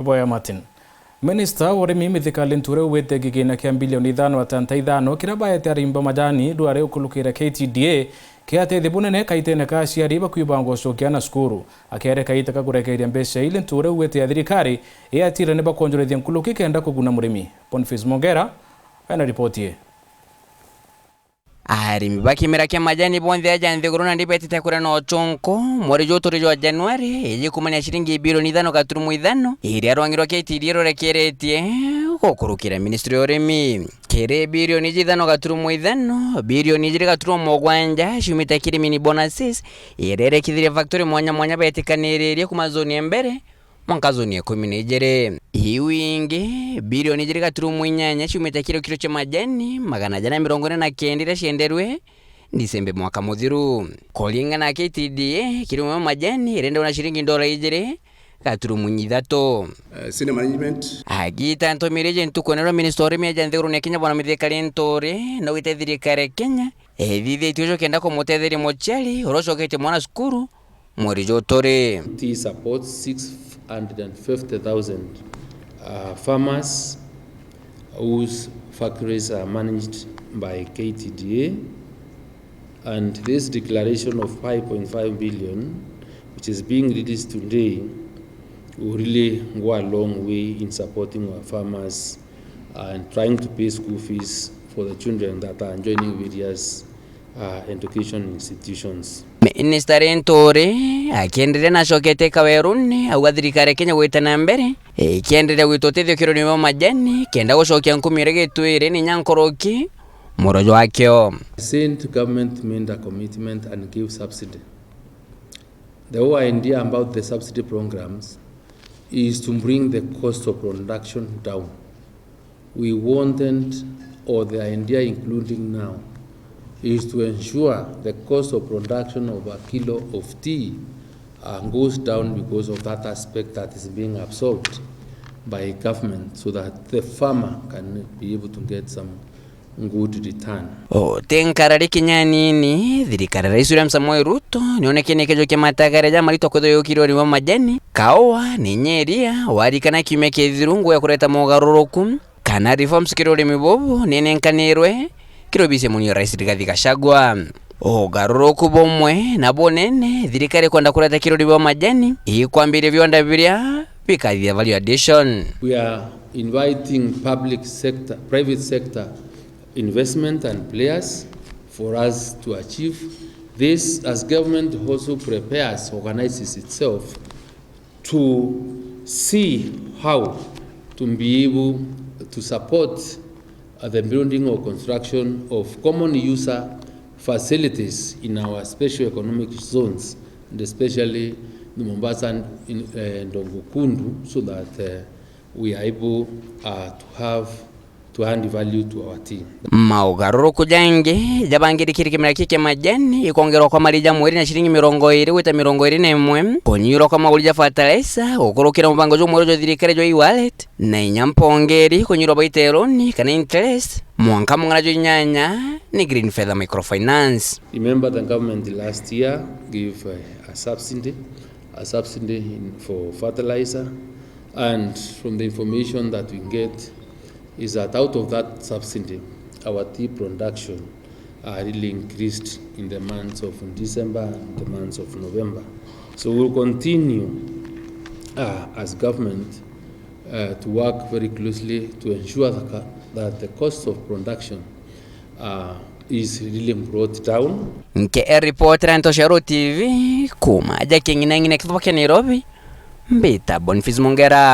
Boya Martin. Minister ARIMI mithikali nture wete Kigina Kia Majani kirabayete ARIMI Majani dware ukulukira KTDA kiatethi bunene kaitene ka aciari bakwibanga gucokia na cukuru akere kaita kakurekereria mbeca ile nture wete ya thirikari yatire ne bakonjorethia nkuluki kenda kuguna murimi. Boniface Mongera ana ripoti ARIMI bakimira Kia Majani bonthe ajanthiguru na ndibetite kura no chonko mweri juturi wa Januari ijikumania shilingi bilioni 5.5 iria rwangirwa KTDA rorekeretie gukurukira ministry ya ARIMI kere bilioni 5.5 bilioni 7.7 shumita kirimini bonuses irerekithirie factory mwanya betikanirie kuma zone ya mbere mwanka zone ya 12 iwingi bilioni 8.8 shumita kilo cha majani 149 cienderwe Disemba mwaka muthiru kulingana na KTDA kilo majani irenda na shilingi $3.3 senior management AUGITE ntomireje ntukonero ministry ARIMI ajanthiguru ne Kenya bwana mithikali ntore no witethirikare Kenya thithi tiojo kenda ko mutethiri mochali urocokete mwana cukuru mweri juturi T supports 650,000 farmers whose factories are managed by KTDA, and this declaration of 5.5 billion which is being released today will really go a long way in supporting our farmers and trying to pay school fees for the children that are joining various education institutions. Minister ntore akiendelea na shokete kaweruni au thirikari Kenya gwitana mbere ikiendelea gwitotethio kironi majani kenda gucokia nkumirege twire ni nyankoroki morojo wakio. Saint government made a commitment and gave subsidy. The whole idea about the subsidy programs is to bring the cost of production down. We wanted, or the idea including now, is to ensure the cost of production of a kilo of tea goes down because of that aspect that is being absorbed by government, so that the farmer can be able to get some good return. Tenkarari kinyanini thirikari rais William Samoei Ruto nionekene kejo Kia matagareja marito kwetho kirori wa majani kaoa ni nyeria warikana kimeke thirungu ya kureta mogaruruku kana reforms kirori mibovu nenenkanirwe kirobise munyo rais Rigathi Gachagua garuruku bomwe na bonene thirikari kwenda kureta kirori wa majani ikwambire viwanda biria bikathia value addition. We are inviting private sector investment and players for us to achieve this, as government also organizes itself to see how to be able to support the building or construction of common user facilities in our special economic zones, and especially the Mombasa and Ndongo-Kundu, so that we are able to hand value to our tea. Maugaruruku jange jabangirikiri kimira Kia Majani ikongerwa kwa marija mweri na shilingi 20 wita 21 konyiro kwa magulija fertilizer ukurukira mubango jo mwero jo thirikari jo e-wallet na inyampongeri konyiro baiteroni kana interest mwanka mungana jo nyanya ni Green Feather Microfinance. Remember, the government last year gave a subsidy for fertilizer, and from the information that we get is that out of that subsidy, our tea production really increased in the months of December and the months of November. So we'll continue as government to work very closely to ensure that the cost of production is really brought down. Nke reporter Ntoshero TV kuma Kigina Kia Nairobi mbita Boniface Mongera.